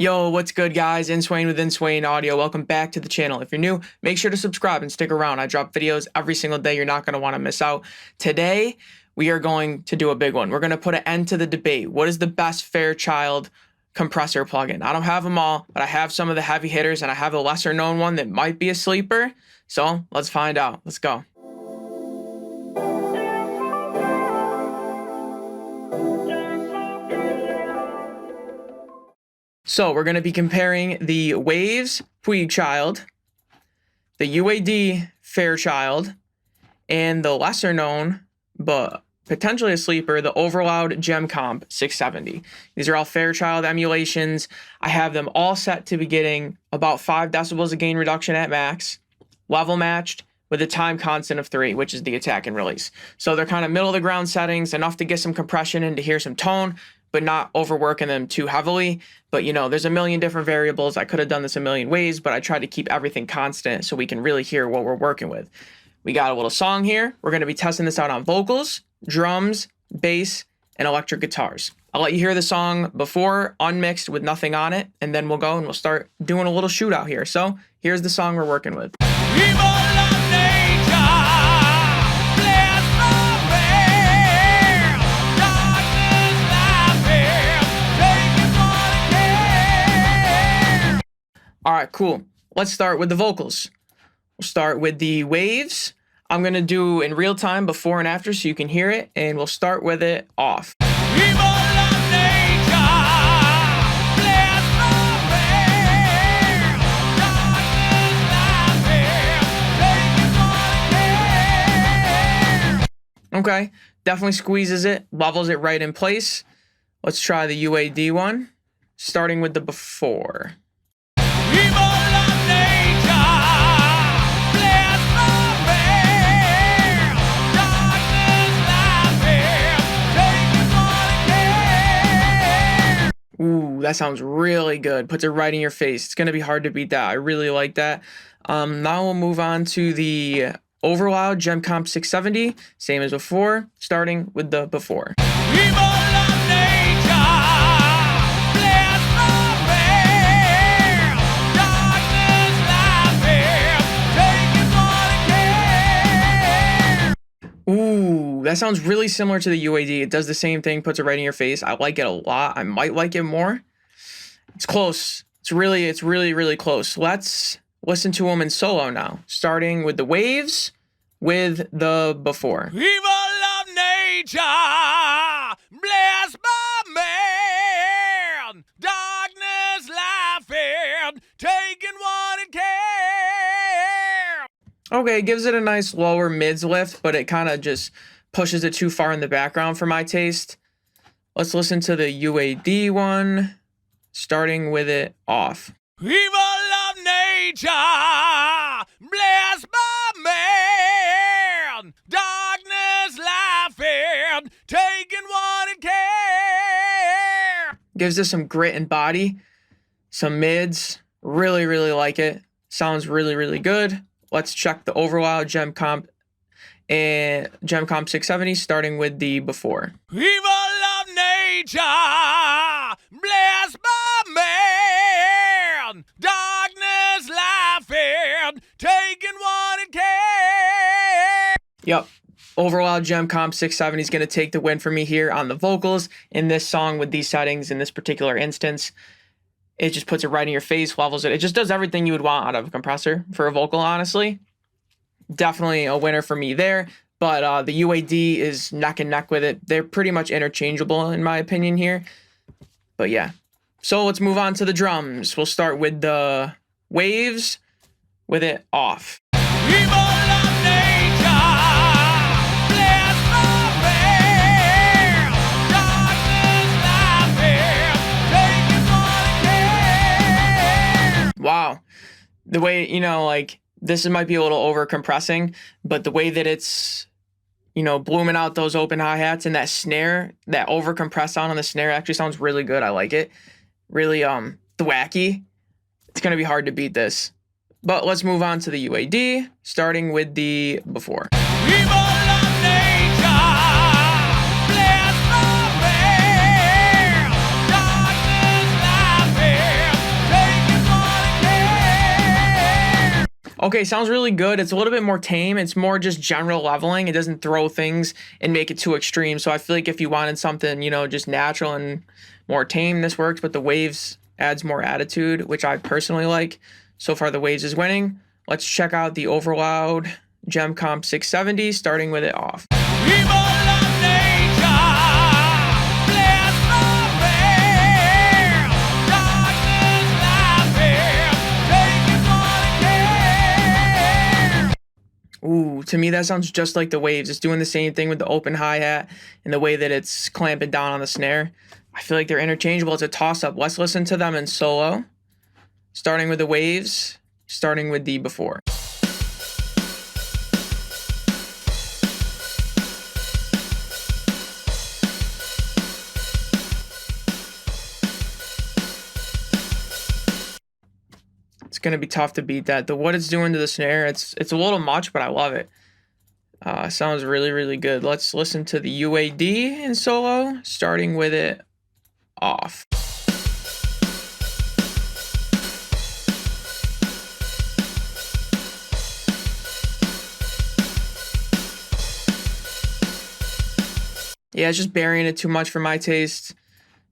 Yo, what's good, guys? Inswain with Inswain Audio. Welcome back to the channel. If you're new, make sure to subscribe and stick around. I drop videos every single day. You're not going to want to miss out. Today, we are going to do a big one. We're going to put an end to the debate. What is the best Fairchild compressor plugin? I don't have them all, but I have some of the heavy hitters, and I have a lesser known one that might be a sleeper. So let's find out. Let's go. So we're going to be comparing the Waves Fairchild, the UAD Fairchild, and the lesser known, but potentially a sleeper, the Overloud Gem Comp 670. These are all Fairchild emulations. I have them all set to be getting about 5 decibels of gain reduction at max, level matched with a time constant of 3, which is the attack and release. So they're kind of middle of the ground settings, enough to get some compression and to hear some tone, but not overworking them too heavily. But you know, there's a million different variables. I could have done this a million ways, but I tried to keep everything constant so we can really hear what we're working with. We got a little song here. We're going to be testing this out on vocals, drums, bass, and electric guitars. I'll let you hear the song before, unmixed with nothing on it, and then we'll go and we'll start doing a little shootout here. So here's the song we're working with. All right, cool. Let's start with the vocals. We'll start with the Waves. I'm going to do in real time before and after so you can hear it, and we'll start with it off. Okay, definitely squeezes it, levels it right in place. Let's try the UAD one, starting with the before. Ooh, that sounds really good. Puts it right in your face. It's going to be hard to beat that. I really like that. Now we'll move on to the Overloud Gem Comp 670. Same as before, starting with the before. Ooh, that sounds really similar to the UAD. It does the same thing, puts it right in your face. I like it a lot. I might like it more. It's close. It's really close. Let's listen to them in solo now, starting with the Waves with the before. Evil of nature, bless my man, darkness laughing, taking what it can. Okay, it gives it a nice lower mids lift, but it kind of just pushes it too far in the background for my taste. Let's listen to the UAD one, starting with it off. Evil of nature, bless my man, darkness laughing, taking what it can. Gives us some grit and body, some mids. Really like it. Sounds really good. Let's check the Overloud Gem Comp and Gem Comp 670, starting with the before. Evil of nature, bless my man, darkness laughing, taking what it can. Yep. Overloud Gem Comp 670 is going to take the win for me here on the vocals in this song with these settings in this particular instance. It just puts it right in your face, levels it. It just does everything you would want out of a compressor for a vocal, honestly. Definitely a winner for me there. But the UAD is neck and neck with it. They're pretty much interchangeable, in my opinion, here. But yeah. So let's move on to the drums. We'll start with the Waves with it off. Evil of nature, bless my man, darkness laughing, taking what it can. Wow. The way, you know, like, this might be a little over compressing, but the way that it's, you know, blooming out those open hi-hats and that snare, that over compressed sound on the snare actually sounds really good. I like it. Really thwacky. It's going to be hard to beat this. But let's move on to the UAD, starting with the before. Evil of nature, bless my man, darkness laughing, Okay, sounds really good. It's a little bit more tame. It's more just general leveling. It doesn't throw things and make it too extreme. So I feel like if you wanted something, just natural and more tame, this works. But the waves adds more attitude, which I personally like. So far, the waves is winning. Let's check out the Overloud Gem Comp 670, starting with it off. People of nature, bless the fair. Darkness laughing, taking what it can. Ooh, to me, that sounds just like the waves. It's doing the same thing with the open hi-hat and the way that it's clamping down on the snare. I feel like they're interchangeable. It's a toss-up. Let's listen to them in solo, starting with the waves, starting with the before. It's going to be tough to beat that. What it's doing to the snare, it's a little much, but I love it. Sounds really, really good. Let's listen to the UAD in solo, starting with it off. Yeah, it's just burying it too much for my taste.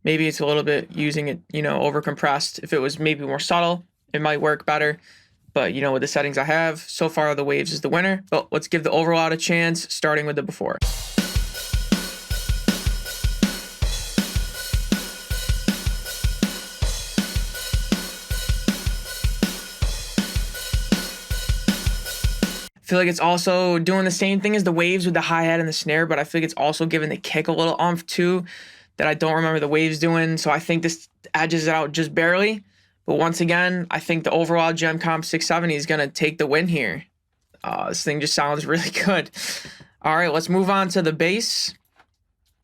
Maybe it's a little bit using it, over compressed. If it was maybe more subtle, it might work better. But, with the settings I have, so far the waves is the winner. But let's give the Overloud a chance, starting with the before. I feel like it's also doing the same thing as the waves with the hi-hat and the snare, but I feel like it's also giving the kick a little oomph too that I don't remember the waves doing. So I think this edges it out just barely. But once again, I think the overall Gem Comp 670 is going to take the win here. This thing just sounds really good. All right, let's move on to the bass.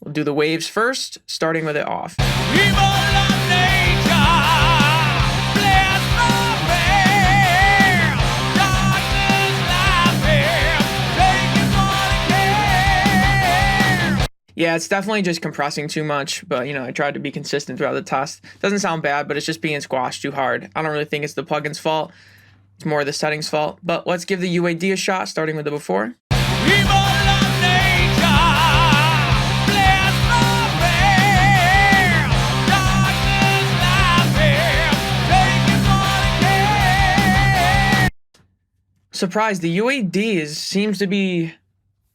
We'll do the waves first, starting with it off. People of nature, bless the fair. Darkness laughing, taking what it can. Yeah, it's definitely just compressing too much, but I tried to be consistent throughout the test. Doesn't sound bad, but it's just being squashed too hard. I don't really think it's the plugin's fault. It's more the settings fault. But let's give the UAD a shot, starting with the before. People of nature, bless the fair. Darkness laughing, taking what it can. Surprised, the UAD seems to be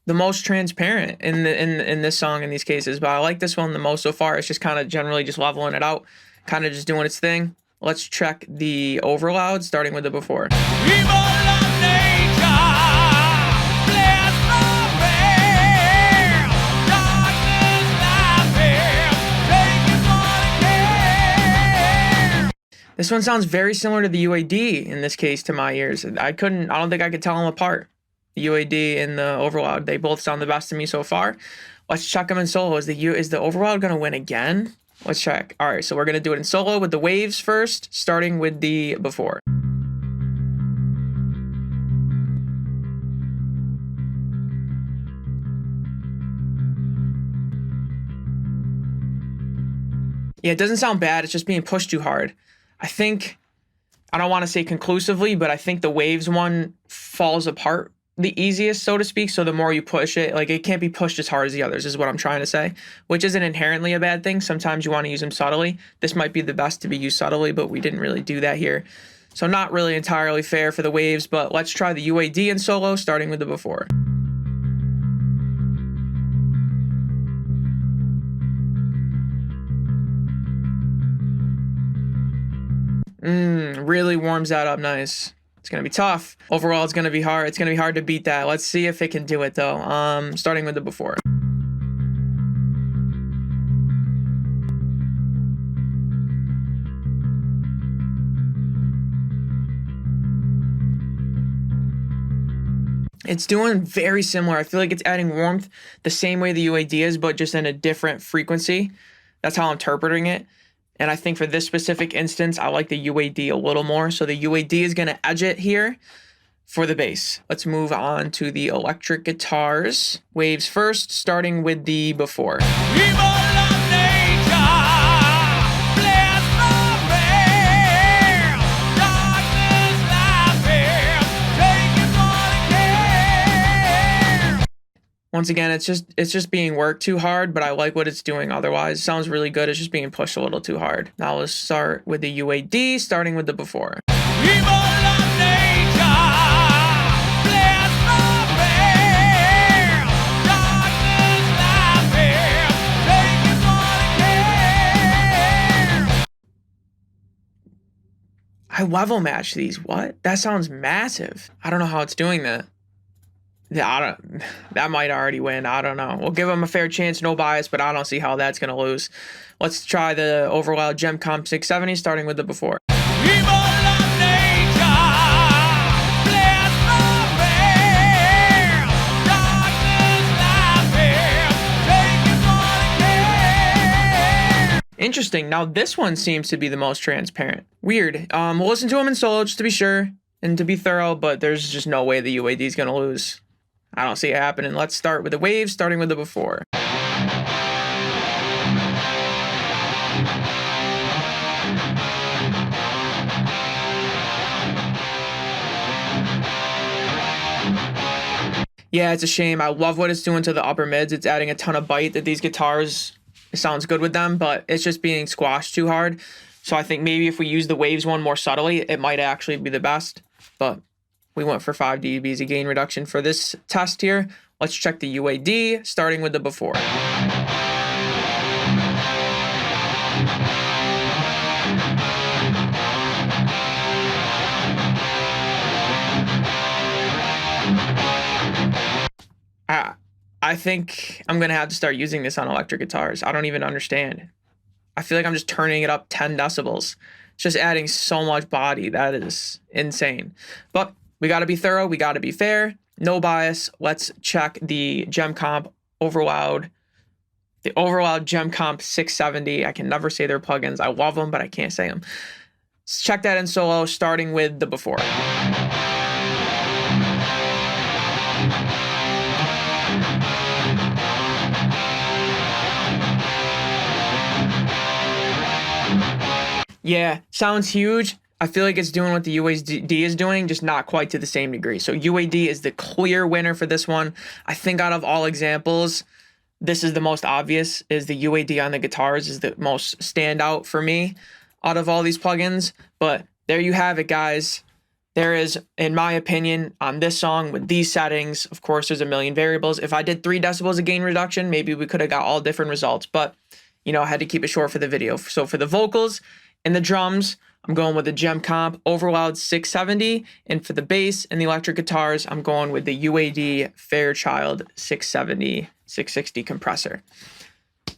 the most transparent in this song in these cases, but I like this one the most so far. It's just kind of generally just leveling it out, kind of just doing its thing. Let's check the Overloud, starting with the before. People of nature, bless the fair. Darkness laughing, taking what it can. This one sounds very similar to the UAD in this case to my ears. I don't think I could tell them apart. The UAD and the Overloud, they both sound the best to me so far. Let's check them in solo. Is the Overloud going to win again? Let's check. All right, so we're going to do it in solo with the waves first, starting with the before. Yeah, it doesn't sound bad. It's just being pushed too hard. I don't want to say conclusively, but I think the waves one falls apart the easiest, so to speak. So the more you push it, it can't be pushed as hard as the others, is what I'm trying to say, which isn't inherently a bad thing. Sometimes you want to use them subtly. This might be the best to be used subtly, but we didn't really do that here. So not really entirely fair for the waves, but let's try the UAD in solo, starting with the before. Really warms that up nice. It's going to be tough. Overall, it's going to be hard. It's going to be hard to beat that. Let's see if it can do it, though. Starting with the before. It's doing very similar. I feel like it's adding warmth the same way the UAD is, but just in a different frequency. That's how I'm interpreting it. And I think for this specific instance, I like the UAD a little more. So the UAD is going to edge it here for the bass. Let's move on to the electric guitars. Waves first, starting with the before. People of nature, bless the fair. Darkness laughing, Once again, it's just being worked too hard, but I like what it's doing otherwise. It sounds really good. It's just being pushed a little too hard. Now let's start with the UAD, starting with the before. Evil of nature, bless the fair. Darkness laughing, taking what it can. I level match these. What? That sounds massive. I don't know how it's doing that. Yeah, that might already win. I don't know. We'll give them a fair chance, no bias, but I don't see how that's going to lose. Let's try the overall Gem Comp 670, starting with the before. Evil of nature, bless the fair. Darkness laughing, taking what it can. Interesting. Now this one seems to be the most transparent. Weird. We'll listen to them in solo just to be sure and to be thorough, but there's just no way the UAD is going to lose. I don't see it happening. Let's start with the waves, starting with the before. Yeah, it's a shame. I love what it's doing to the upper mids. It's adding a ton of bite that these guitars, it sounds good with them, but it's just being squashed too hard. So I think maybe if we use the waves one more subtly, it might actually be the best. But we went for 5 dBs of gain reduction for this test here. Let's check the UAD, starting with the before. I think I'm going to have to start using this on electric guitars. I don't even understand. I feel like I'm just turning it up 10 decibels. It's just adding so much body. That is insane. But we got to be thorough. We got to be fair. No bias. Let's check the Gem Comp Overloud. The Overloud Gem Comp 670. I can never say their plugins. I love them, but I can't say them. Let's check that in solo, starting with the before. Yeah, sounds huge. I feel like it's doing what the UAD is doing, just not quite to the same degree. So UAD is the clear winner for this one. I think out of all examples, this is the most obvious, is the UAD on the guitars is the most standout for me out of all these plugins. But there you have it, guys. There is, in my opinion, on this song with these settings, of course, there's a million variables. If I did 3 decibels of gain reduction, maybe we could have got all different results. But, you know, I had to keep it short for the video. So for the vocals and the drums, I'm going with the Gem Comp Overloud 670. And for the bass and the electric guitars, I'm going with the UAD Fairchild 670, 660 compressor.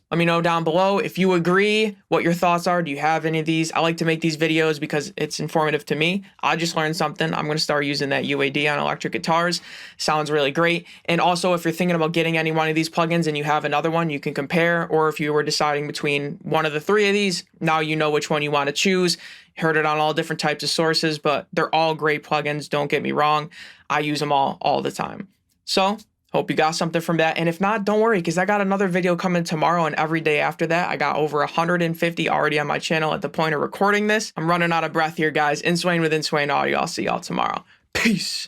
Let me know down below if you agree, what your thoughts are. Do you have any of these? I like to make these videos because it's informative to me. I just learned something. I'm going to start using that UAD on electric guitars. Sounds really great. And also, if you're thinking about getting any one of these plugins and you have another one, you can compare. Or if you were deciding between one of the 3 of these, now you know which one you want to choose. Heard it on all different types of sources, but they're all great plugins. Don't get me wrong. I use them all the time. So hope you got something from that. And if not, don't worry, because I got another video coming tomorrow and every day after that. I got over 150 already on my channel at the point of recording this. I'm running out of breath here, guys. Inswain with Inswain Audio. I'll see y'all tomorrow. Peace.